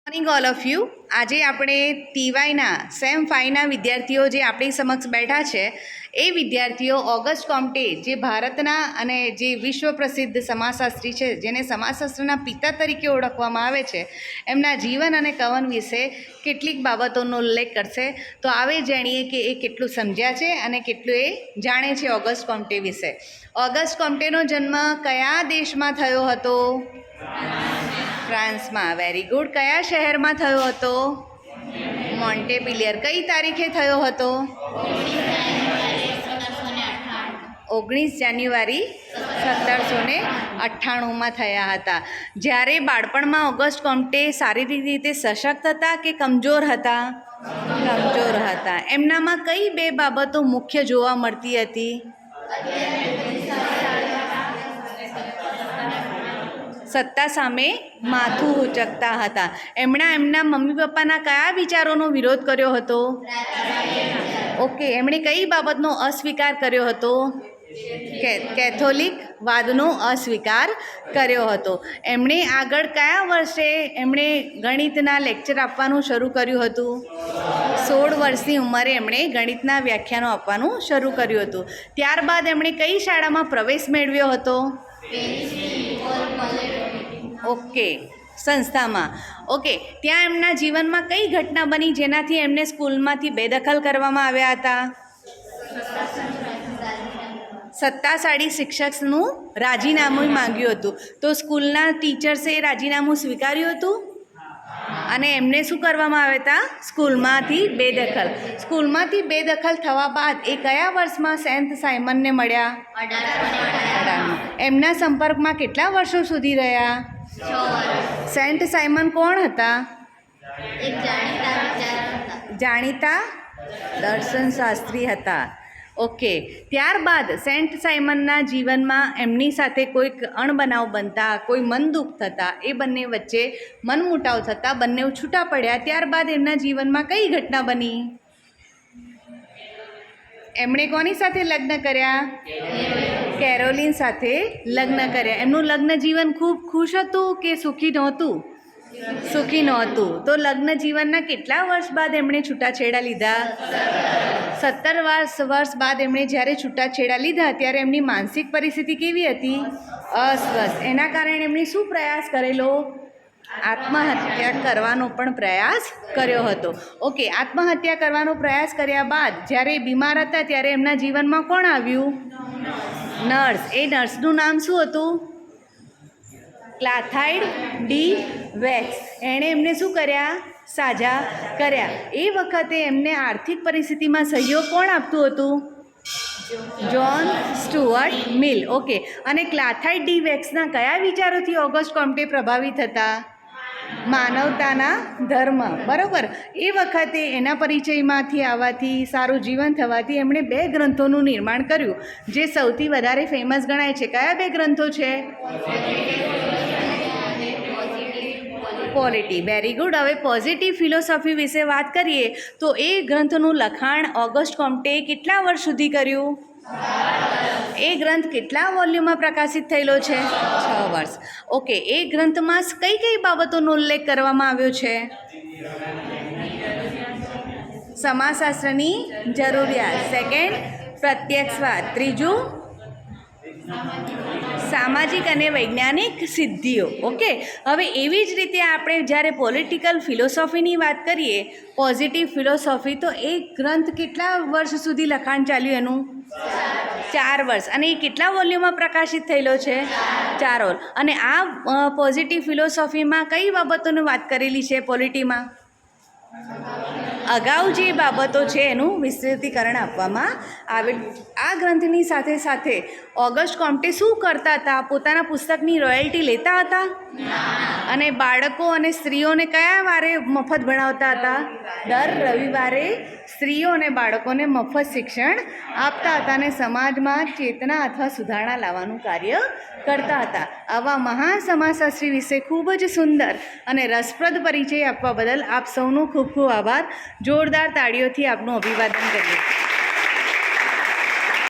Morning all of you. આજે આપણે ટીવાયના same 5ના વિદ્યાર્થીઓ જે આપણી સમક્ષ બેઠા છે એ વિદ્યાર્થીઓ ઓગસ્ટ કોમ્ટે જે ભારતના અને જે વિશ્વ પ્રસિદ્ધ સમાજશાસ્ત્રી છે, જેને સમાજશાસ્ત્રના પિતા તરીકે ઓળખવામાં આવે છે, એમના જીવન અને કવન વિશે કેટલીક બાબતોનો ઉલ્લેખ કરશે. તો આવે જાણીએ કે એ કેટલું સમજ્યા છે અને કેટલું એ જાણે છે ઓગસ્ટ કોમ્ટે વિશે. ઓગસ્ટ કોમ્ટેનો જન્મ કયા દેશમાં થયો હતો? ફ્રાન્સમાં. Very good. કયા શહેરમાં થયો હતો? મોન્ટેપિલિયર. કઈ તારીખે થયો હતો? 19 જાન્યુઆરી 1798માં થયા હતા. જ્યારે બાળપણમાં ઓગસ્ટ કોમ્ટે શારીરિક રીતે સશક્ત હતા કે કમજોર હતા? કમજોર હતા. એમનામાં કઈ બે બાબતો મુખ્ય જોવા મળતી હતી? સત્તા સામે માથું ઉંચકતા હતા. એમના મમ્મી પપ્પાના કયા વિચારોનો વિરોધ કર્યો હતો? ઓકે. એમણે કઈ બાબતનો અસ્વીકાર કર્યો હતો? કેથોલિક વાદનો અસ્વીકાર કર્યો હતો. એમણે આગળ કયા વર્ષે એમણે ગણિતના લેક્ચર આપવાનું શરૂ કર્યું હતું? 16 વર્ષની ઉંમરે એમણે ગણિતના વ્યાખ્યાનો આપવાનું શરૂ કર્યું હતું. ત્યારબાદ એમણે કઈ શાળામાં પ્રવેશ મેળવ્યો હતો? ઓકે. સંસ્થામાં. ઓકે. ત્યાં એમના જીવનમાં કઈ ઘટના બની જેનાથી એમને સ્કૂલમાંથી બેદખલ કરવામાં આવ્યા હતા? સત્તાશાળી શિક્ષકનું રાજીનામું માંગ્યું હતું. તો સ્કૂલના ટીચર્સે રાજીનામું સ્વીકાર્યું હતું અને એમને શું કરવામાં આવ્યા હતા? સ્કૂલમાંથી બેદખલ. સ્કૂલમાંથી બેદખલ થવા બાદ એ કયા વર્ષમાં સેન્ટ સાયમનને મળ્યા? 18. એમના સંપર્કમાં કેટલા વર્ષો સુધી રહ્યા? 6 વર્ષ. સેન્ટ સાયમન કોણ હતા? એક જાણીતા દર્શનશાસ્ત્રી હતા. ઓકે. ત્યારબાદ સેન્ટ સાયમનના જીવનમાં એમની સાથે કોઈક અણબનાવ બનતા, કોઈ મન દુઃખ થતા, એ બંને વચ્ચે મનમુટાવ થતા બંને છૂટા પડ્યા. ત્યારબાદ એમના જીવનમાં કઈ ઘટના બની? એમણે કોની સાથે લગ્ન કર્યા? કેરોલિન સાથે લગ્ન કર્યા. એમનું લગ્ન જીવન ખૂબ ખુશ હતું કે સુખી નહોતું? સુખી નહોતું. તો લગ્ન જીવનના કેટલા વર્ષ બાદ એમણે છૂટાછેડા લીધા? 17 વર્ષ બાદ એમણે જ્યારે છૂટાછેડા લીધા ત્યારે એમની માનસિક પરિસ્થિતિ કેવી હતી? અસ્વસ્થ. એના કારણે એમણે શું પ્રયાસ કરેલો? આત્મહત્યા કરવાનો પણ પ્રયાસ કર્યો હતો. ઓકે. આત્મહત્યા કરવાનો પ્રયાસ કર્યા બાદ જ્યારે બીમાર હતા ત્યારે એમના જીવનમાં કોણ આવ્યું? નર્સ. એ નર્સનું નામ શું હતું? ક્લાથાઇડ ડી વેક્સ. એણે એમને શું કર્યા? સાજા કર્યા. એ વખતે એમને આર્થિક પરિસ્થિતિમાં સહયોગ કોણ આપતું હતું? જ્હોન સ્ટુઅર્ટ મિલ. ઓકે. અને ક્લાથાઇડ ડી વેક્સના કયા વિચારોથી ઓગસ્ટ કોમ્ટે પ્રભાવિત હતા? માનવતાના ધર્મ. બરાબર. એ વખતે એના પરિચયમાંથી આવવાથી, સારું જીવન થવાથી એમણે 2 ગ્રંથોનું નિર્માણ કર્યું જે સૌથી વધારે ફેમસ ગણાય છે. કયા 2 ગ્રંથો છે? પોલિટી. Very good. હવે પોઝિટિવ ફિલોસોફી વિશે વાત કરીએ તો એ ગ્રંથનું લખાણ ઓગસ્ટ કોમ્ટે કેટલા વર્ષ સુધી કર્યું? એ ગ્રંથ કેટલા વોલ્યુમમાં પ્રકાશિત થયેલો છે? 6 વર્ષ. ઓકે. એ ગ્રંથમાં કઈ કઈ બાબતોનો ઉલ્લેખ કરવામાં આવ્યો છે? સમાજશાસ્ત્રની જરૂરિયાત. સેકન્ડ, પ્રત્યક્ષવાદ. ત્રીજું, સામાજિક અને વૈજ્ઞાનિક સિદ્ધિઓ. ઓકે. હવે એવી જ રીતે આપણે જ્યારે પોલિટિકલ ફિલોસોફીની વાત કરીએ, પોઝિટિવ ફિલોસોફી, તો એ ગ્રંથ કેટલા વર્ષ સુધી લખાણ ચાલ્યું એનું? 4 વર્ષ. અને એ કેટલા વોલ્યુમમાં પ્રકાશિત થયેલો છે? 4 વોલ્યુમ. અને આ પોઝિટિવ ફિલોસોફીમાં કઈ બાબતોની વાત કરેલી છે? પોલિટીમાં અગાઉ જે બાબતો છે એનું વિસ્તૃતીકરણ આપવામાં આવે. આ ગ્રંથની સાથે સાથે ઓગસ્ટ કોમ્ટે શું કરતા હતા? પોતાના પુસ્તકની રોયલ્ટી લેતા હતા? અને બાળકો અને સ્ત્રીઓને કયા વારે મફત ભણાવતા હતા? દર રવિવારે સ્ત્રીઓ અને બાળકોને મફત શિક્ષણ આપતા હતા અને સમાજમાં ચેતના અથવા સુધારણા લાવવાનું કાર્ય કરતા હતા. આવા મહાન સમાજશાસ્ત્રી વિશે ખૂબ જ સુંદર અને રસપ્રદ પરિચય આપવા બદલ આપ સૌનો ખૂબ ખૂબ આભાર. જોરદાર તાળીઓથી આપનું અભિવાદન કરીએ.